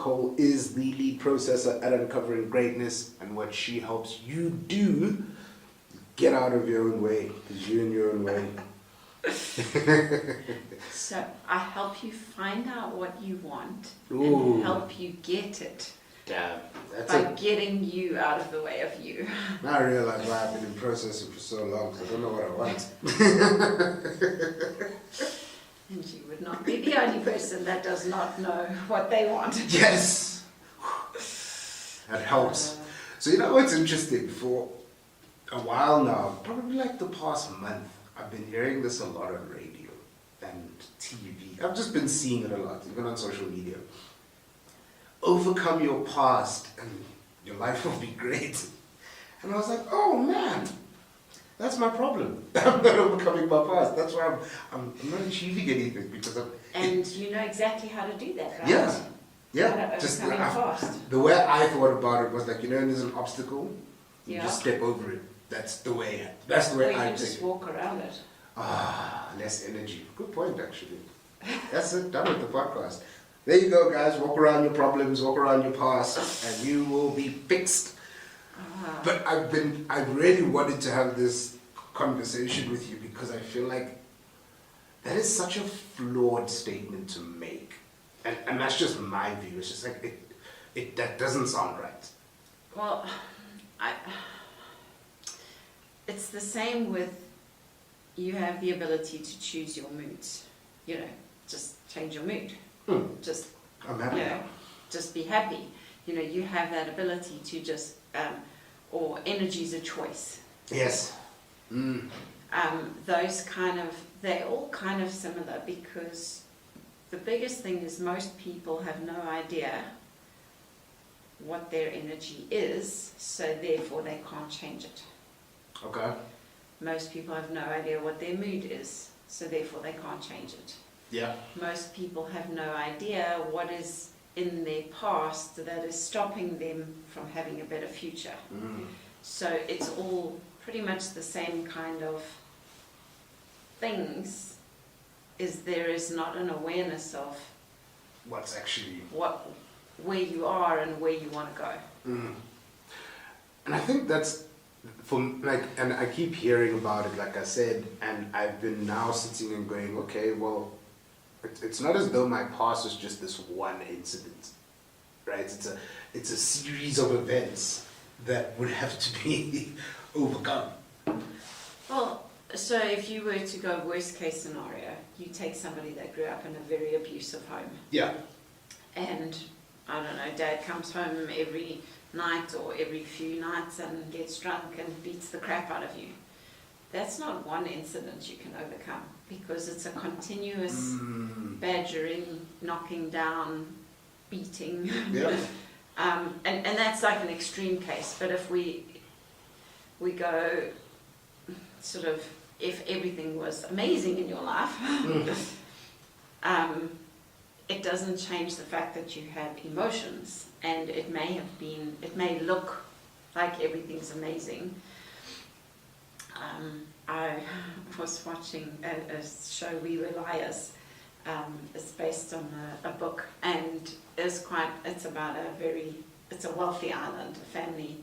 Nicole is the lead processor at Uncovering Greatness, and what she helps you do, get out of your own way, because you're in your own way. So I help you find out what you want Ooh. and help you get it. Damn, by getting you out of the way of you. I realize why I've been in processing for so long, because I don't know what I want. And you would not be the only person that does not know what they want. Yes! That helps. So you know what's interesting? For a while now, probably like the past month, I've been hearing this a lot on radio and TV. I've just been seeing it a lot, even on social media. Overcome your past and your life will be great. And I was like, oh man, that's my problem. I'm not overcoming my past. That's why I'm not achieving anything, because And you know exactly how to do that, right? Yeah. How to Just overcome your past. the way I thought about it was like, you know, there's an obstacle, you Yeah. just step over it. That's the way Or I you think. just walk around it. Less energy. Good point, actually. That's it. Done with the podcast. There you go, guys. Walk around your problems, walk around your past, and you will be fixed. But I really wanted to have this conversation with you because I feel like that is such a flawed statement to make. And that's just my view. It's just like, that doesn't sound right. Well, it's the same with, you have the ability to choose your moods. You know, just change your mood. Just, I'm happy. you know, just be happy. You know, you have that ability to just, or energy's a choice. Yes. Those kind of, they're all kind of similar, because the biggest thing is most people have no idea what their energy is, so therefore they can't change it. Okay. Most people have no idea what their mood is, so therefore they can't change it. Yeah. Most people have no idea what is in their past that is stopping them from having a better future. So it's all pretty much the same kind of things, is there is not an awareness of What's actually... where you are and where you want to go. And I think that's, and I keep hearing about it, like I said, and I've been now sitting and going, okay, well, it's not as though my past is just this one incident, right? It's a series of events that would have to be overcome. Well, so if you were to go worst case scenario, you take somebody that grew up in a very abusive home. Yeah. And, I don't know, dad comes home every night or every few nights and gets drunk and beats the crap out of you. That's not one incident you can overcome, because it's a continuous badgering, knocking down, beating. Yeah. And that's like an extreme case. But if we go sort of, if everything was amazing in your life, it doesn't change the fact that you have emotions, and it may look like everything's amazing. I was watching a show, We Were Liars. It's based on a book, and it's about it's a wealthy island, a family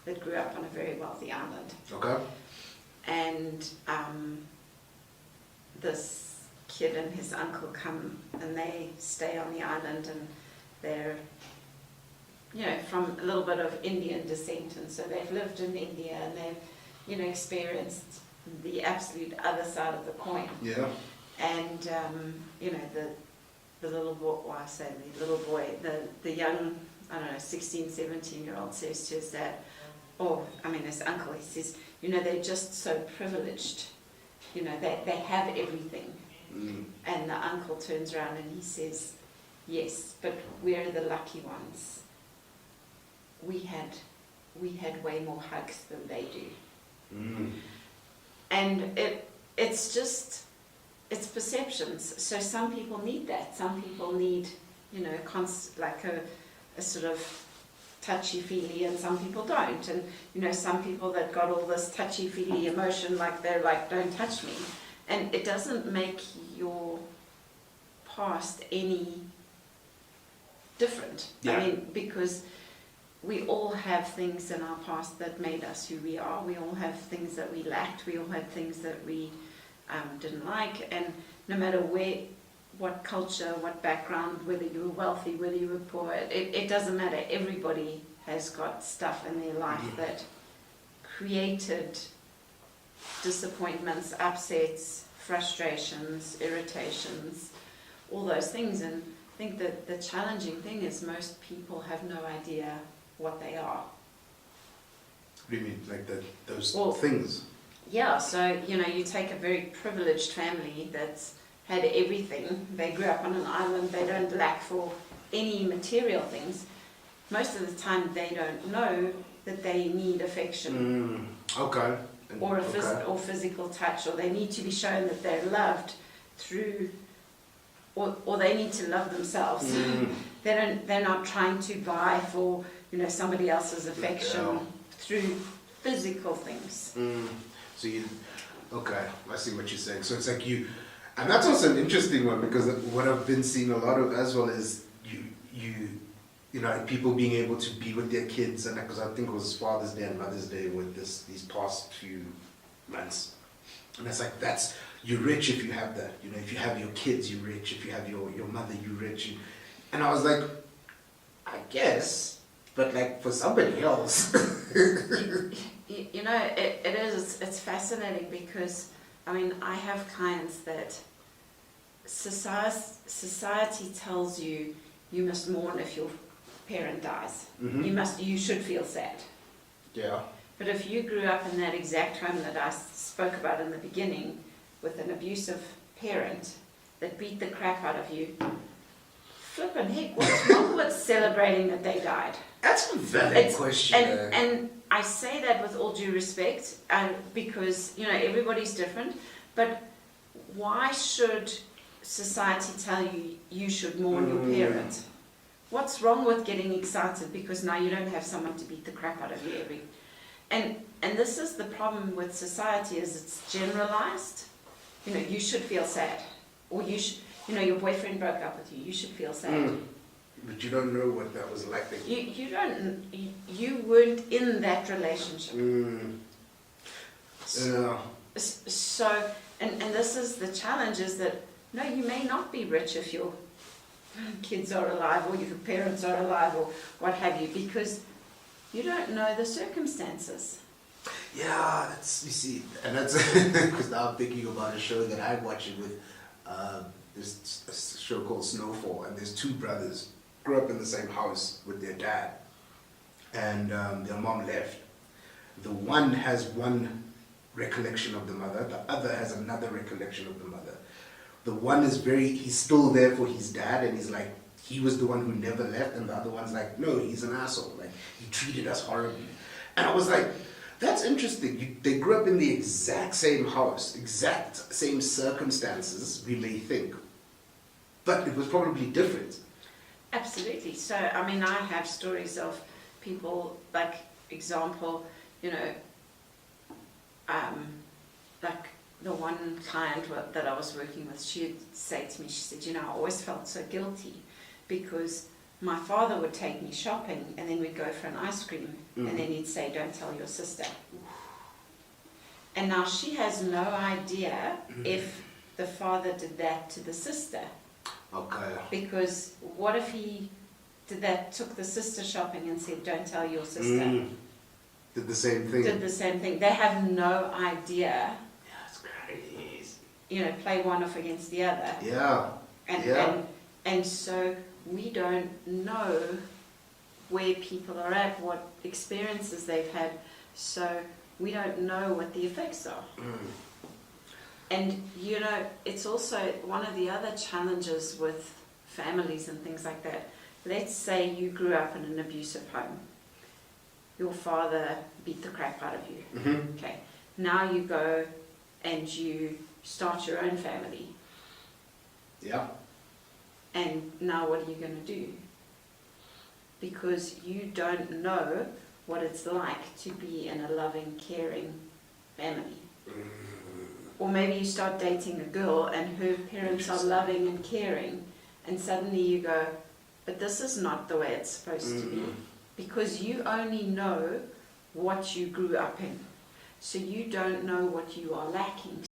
that grew up on a very wealthy island. Okay. And this kid and his uncle come and they stay on the island, and they're, you know, from a little bit of Indian descent, and so they've lived in India and they've, you know, experienced the absolute other side of the coin. Yeah. And you know, the little boy, well, I say the little boy, the young, I don't know, 16, 17-year-old says to his dad, his uncle, he says, you know, they're just so privileged, you know, they have everything. And the uncle turns around and he says, yes, but we're the lucky ones. We had way more hugs than they do. And it's perceptions. So some people need that. Some people need, you know, like a sort of touchy-feely, and some people don't. And, you know, some people that got all this touchy-feely emotion, like they're like, don't touch me. And it doesn't make your past any different. Yeah. I mean, because we all have things in our past that made us who we are. We all have things that we lacked. We all had things that we didn't like. And no matter what culture, what background, whether you were wealthy, whether you were poor, it doesn't matter. Everybody has got stuff in their life that created disappointments, upsets, frustrations, irritations, all those things. And I think that the challenging thing is most people have no idea what they are. What do you mean, like those Well, things? Yeah, so, you take a very privileged family that's had everything. They grew up on an island, they don't lack for any material things. Most of the time they don't know that they need affection. Okay. Or or physical touch, or they need to be shown that they're loved through, or they need to love themselves. They're not trying to buy for somebody else's affection through physical things. So I see what you're saying. So it's like and that's also an interesting one, because what I've been seeing a lot of as well is people being able to be with their kids, and because I think it was Father's Day and Mother's Day with these past few months, and it's like you're rich if you have that. If you have your kids, you're rich. If you have your mother, you're rich. And I was like, I guess, but like for somebody else. It's fascinating because, I have clients that society tells you must mourn if your parent dies. You should feel sad. Yeah. But if you grew up in that exact home that I spoke about in the beginning, with an abusive parent that beat the crap out of you, flippin' heck, what's wrong with celebrating that they died? That's a valid question. And I say that with all due respect, because everybody's different. But why should society tell you should mourn your parent? What's wrong with getting excited because now you don't have someone to beat the crap out of you and this is the problem with society, is it's generalized. You should feel sad, or your boyfriend broke up with you should feel sad. But you don't know what that was like. You weren't in that relationship. Yeah. So and this is the challenge, is that no, you may not be rich if your kids are alive or your parents are alive or what have you, because you don't know the circumstances. Yeah, you see, and that's because now I'm thinking about a show that I watch it with. There's a show called Snowfall, and there's two brothers grew up in the same house with their dad, and their mom left. The one has one recollection of the mother, the other has another recollection of the mother. The one is he's still there for his dad, and he's like, he was the one who never left, and the other one's like, no, he's an asshole, like, he treated us horribly. And I was like, that's interesting. They grew up in the exact same house, exact same circumstances, we may think, but it was probably different. Absolutely. So, I have stories of people, like, example, like the one client that I was working with, she'd say to me, she said, I always felt so guilty because my father would take me shopping and then we'd go for an ice cream and then he'd say, don't tell your sister. And now she has no idea if the father did that to the sister. Okay. Because what if he took the sister shopping and said, don't tell your sister. Did the same thing. They have no idea. Yeah, it's crazy. Play one off against the other. Yeah. And so we don't know where people are at, what experiences they've had. So we don't know what the effects are. And it's also one of the other challenges with families and things like that. Let's say you grew up in an abusive home. Your father beat the crap out of you. Okay. Now you go and you start your own family. Yeah. And now what are you going to do? Because you don't know what it's like to be in a loving, caring family. Or maybe you start dating a girl and her parents are loving and caring, and suddenly you go, but this is not the way it's supposed to be, because you only know what you grew up in, so you don't know what you are lacking.